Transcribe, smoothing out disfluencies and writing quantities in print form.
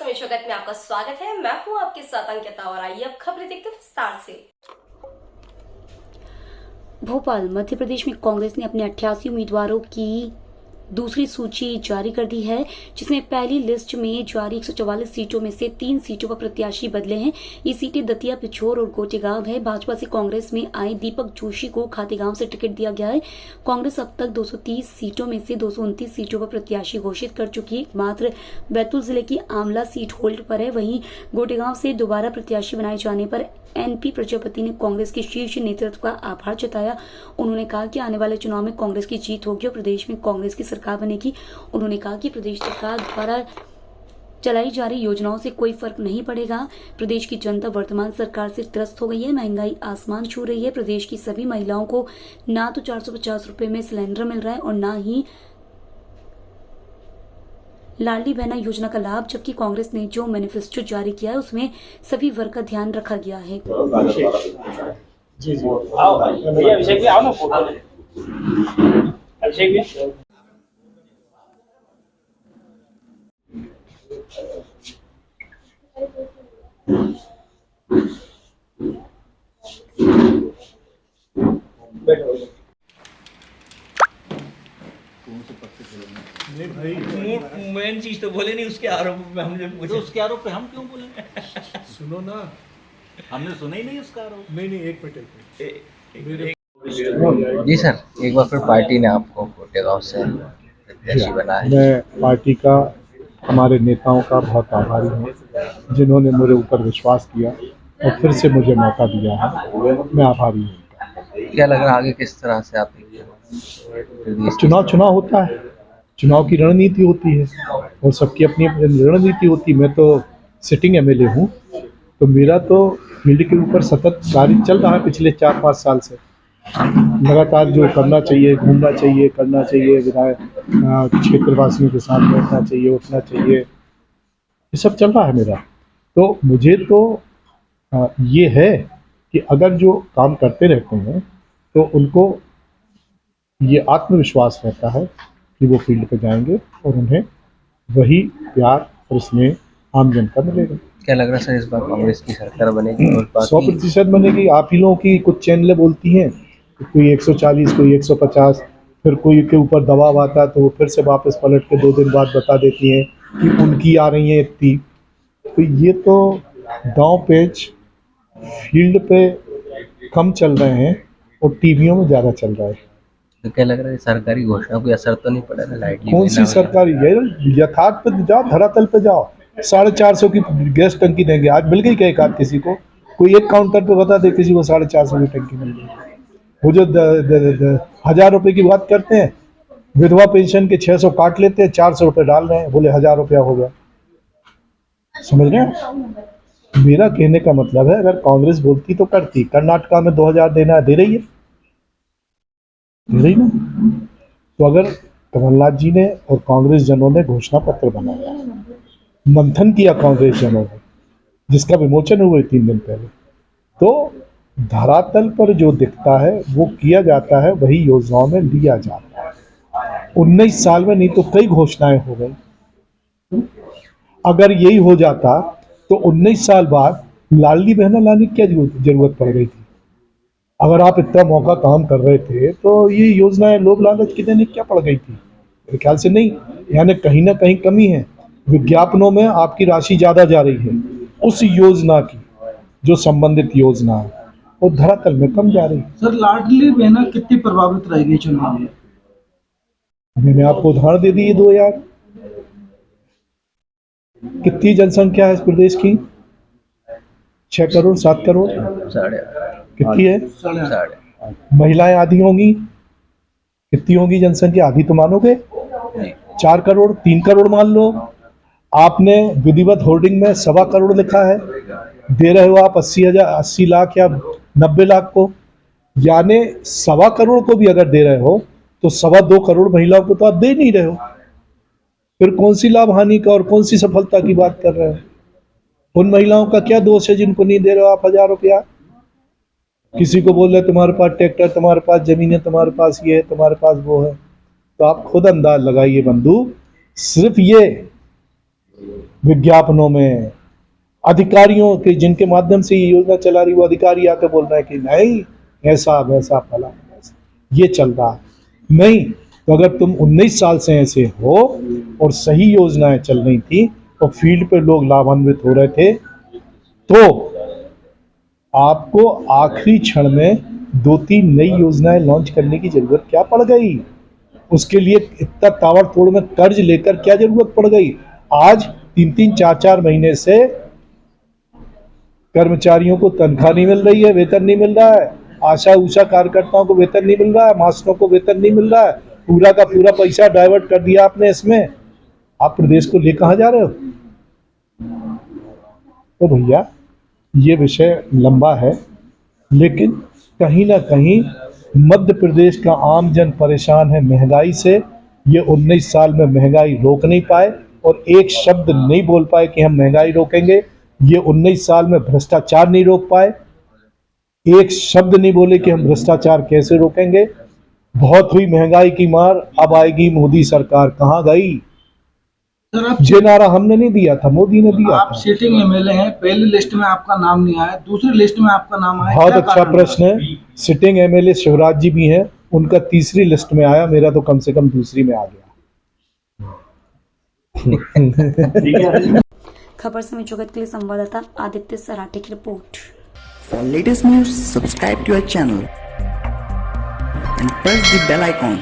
News जगत में आपका स्वागत है। मैं हूं आपके साथ अंकिता और आइए अब खबरें देखते हैं विस्तार से। भोपाल मध्य प्रदेश में कांग्रेस ने अपने 88 उम्मीदवारों की दूसरी सूची जारी कर दी है, जिसमें पहली लिस्ट में जारी 144 सीटों में से 3 सीटों पर प्रत्याशी बदले हैं। ये सीटें दतिया, पिछोर और गोटेगांव है। भाजपा से कांग्रेस में आए दीपक जोशी को खातेगांव से टिकट दिया गया है। कांग्रेस अब तक 230 सीटों में से 229 सीटों पर प्रत्याशी घोषित कर चुकी है। मात्र बैतूल जिले की आमला सीट होल्ड पर है। वहीं गोटेगांव से दोबारा प्रत्याशी बनाए जाने पर एनपी प्रजापति ने कांग्रेस के शीर्ष नेतृत्व का आभार जताया। उन्होंने कहा कि आने वाले चुनाव में कांग्रेस की जीत होगी और प्रदेश में कांग्रेस की सरकार बनेगी। उन्होंने कहा कि प्रदेश सरकार द्वारा चलाई जा रही योजनाओं से कोई फर्क नहीं पड़ेगा। प्रदेश की जनता वर्तमान सरकार से त्रस्त हो गई है। महंगाई आसमान छू रही है। प्रदेश की सभी महिलाओं को ना तो 450 रुपए में सिलेंडर मिल रहा है और ना ही लाडली बहना योजना का लाभ, जबकि कांग्रेस ने जो मैनिफेस्टो जारी किया है उसमें सभी वर्ग का ध्यान रखा गया है। जी जी आओ भैया अभिषेक भी आओ ना फोटो अभिषेक भी बैठो। नहीं भाई मेन चीज तो बोले नहीं, उसके आरोप में हमने पूछा। तो उसके आरोप पे हम क्यों बोलेंगे? सुनो ना, हमने सुना ही नहीं उसका आरोप। नहीं एक मिनट जी सर, एक बार फिर पार्टी ने आपको गोटेगांव से प्रत्याशी बनाया है। मैं पार्टी का, हमारे नेताओं का बहुत आभारी हूँ जिन्होंने मेरे ऊपर विश्वास किया और फिर से मुझे मौका दिया है। मैं आभारी हूँ। क्या लग रहा है आगे किस तरह से आप चुनाव होता है, चुनाव की रणनीति होती है और सबकी अपनी अपनी रणनीति होती है। मैं तो सिटिंग एमएलए हूँ, तो मेरा तो फील्ड के ऊपर सतत कार्य चल रहा है पिछले 4-5 साल से। लगातार जो करना चाहिए, घूमना चाहिए, करना चाहिए, विधायक क्षेत्रवासियों के साथ बैठना चाहिए, उठना चाहिए, ये सब चल रहा है मेरा। तो मुझे तो ये है कि अगर जो काम करते रहते हैं तो उनको ये आत्मविश्वास रहता है कि वो फील्ड पे जाएंगे और उन्हें वही प्यार और स्नेह आम जनता मिलेगा। क्या लग रहा है सर, इस बार कांग्रेस की सरकार बनेगी? 100% बनेगी। आप ही लोगों की कुछ चैनलें बोलती हैं कोई 140, कोई 150, फिर कोई के ऊपर दबाव आता है तो वो फिर से वापस पलट के 2 दिन बाद बता देती हैं कि उनकी आ रही हैं इतनी। तो ये तो दांव पेच फील्ड पे कम चल रहे हैं और टीवियों में ज़्यादा चल रहा है। तो क्या लग रहा है सरकारी घोषणा कोई असर तो नहीं पड़ा ना? लाइटली कौन सी सरकारी? यथार्थ पे जाओ, धरातल पे जाओ। 450 की गैस टंकी देंगे, आज मिल गई क्या एक आध किसी को? कोई एक काउंटर पे बता दे किसी को 450 की टंकी मिल गई। वो जो 1000 रुपए की बात करते हैं, विधवा पेंशन के 600 काट लेते हैं, 400 रुपये डाल रहे हैं, बोले 1000 रुपया हो गया। समझ रहे हैं? मेरा कहने का मतलब है, अगर कांग्रेस बोलती तो करती। कर्नाटका में 2000 देना है, दे रही है, दे रही ना। तो अगर कमलनाथ जी ने और कांग्रेस जनों ने घोषणा पत्र बनाया, मंथन किया कांग्रेस जनों ने, जिसका विमोचन हुआ 3 दिन पहले, तो धरातल पर जो दिखता है वो किया जाता है, वही योजनाओं में लिया जाता है। 19 साल में नहीं तो कई घोषणाएं हो गई। अगर यही हो जाता तो 19 साल बाद लाडली बहना लाने की क्या जरूरत पड़ गई थी? अगर आप इतना मौका काम कर रहे थे तो ये योजनाएं लोभ लालच की देने क्या पड़ गई थी? मेरे ख्याल से नहीं। यानी कहीं ना कहीं कमी है। विज्ञापनों में आपकी राशि ज़्यादा जा रही है उस योजना की, जो संबंधित योजना है, और धरातल में कम जा रही है। सर, लाडली बहना कितनी प्रभावित रहेगी चुनाव में? मैंने आपको उदाहरण दे दी 2 यार। कितनी जनसंख्या है इस प्रदेश की? 6 करोड़ 7 करोड़? 8.5 कितनी है? 8.5 महिलाएं आधी होंगी। कितनी होंगी जनसंख्या? आधी तो मानोगे? 4 करोड़ 3 करोड़ मान लो। आपने विधिवत होर्डिंग में 1.25 करोड़ लिखा है, दे रहे हो आप 80 लाख या 90 लाख को। यानी 1.25 करोड़ को भी अगर दे रहे हो तो 2.25 करोड़ महिलाओं को तो आप दे नहीं रहे हो। फिर कौन सी लाभ हानि का और कौन सी सफलता की बात कर रहे हो? उन महिलाओं का क्या दोष है जिनको नहीं दे रहे हो आप 1000 रुपया? किसी को बोल रहे तुम्हारे पास ट्रैक्टर, तुम्हारे पास जमीन, तुम्हारे पास ये है, तुम्हारे पास वो है, तो आप खुद अंदाज लगाइए बंधु। सिर्फ ये विज्ञापनों में, अधिकारियों के जिनके माध्यम से ये योजना चला रही वो अधिकारी आके बोल रहे हैं कि नहीं ऐसा वैसा फला ये चल रहा है। नहीं तो अगर तुम 19 साल से ऐसे हो और सही योजनाएं चल रही थी और फील्ड पे लोग लाभान्वित हो रहे थे, तो आपको आखिरी क्षण में 2-3 नई योजनाएं लॉन्च करने की जरूरत क्या पड़ गई? उसके लिए इतना ताबड़तोड़ में कर्ज लेकर क्या जरूरत पड़ गई? आज 3-3, 4-4 महीने से कर्मचारियों को तनख्वाह नहीं मिल रही है, वेतन नहीं मिल रहा है, आशा उषा कार्यकर्ताओं को वेतन नहीं मिल रहा है, मास्टरों को वेतन नहीं मिल रहा है, पूरा का पूरा पैसा डाइवर्ट कर दिया आपने इसमें। आप प्रदेश को ले कहां जा रहे हो? तो भैया ये विषय लंबा है, लेकिन कहीं ना कहीं मध्य प्रदेश का आम जन परेशान है महंगाई से। ये 19 साल में महंगाई रोक नहीं पाए और एक शब्द नहीं बोल पाए कि हम महंगाई रोकेंगे। ये 19 साल में भ्रष्टाचार नहीं रोक पाए, एक शब्द नहीं बोले कि हम भ्रष्टाचार कैसे रोकेंगे। बहुत हुई महंगाई की मार, अब आएगी मोदी सरकार, कहाँ गई? सर आप ये नारा हमने नहीं दिया था, मोदी ने दिया आप था। सिटिंग एमएलए हैं, पहली लिस्ट में आपका नाम नहीं आया, दूसरी लिस्ट में आपका नाम आया, बहुत क्या अच्छा कारण प्रश्न है। सिटिंग एमएलए शिवराज जी भी हैं, उनका तीसरी लिस्ट में आया, मेरा तो कम से कम दूसरी में आ गया। खबर समय जगत के लिए संवाददाता आदित्य सराठे की report. For latest news, subscribe to our channel and press the bell icon.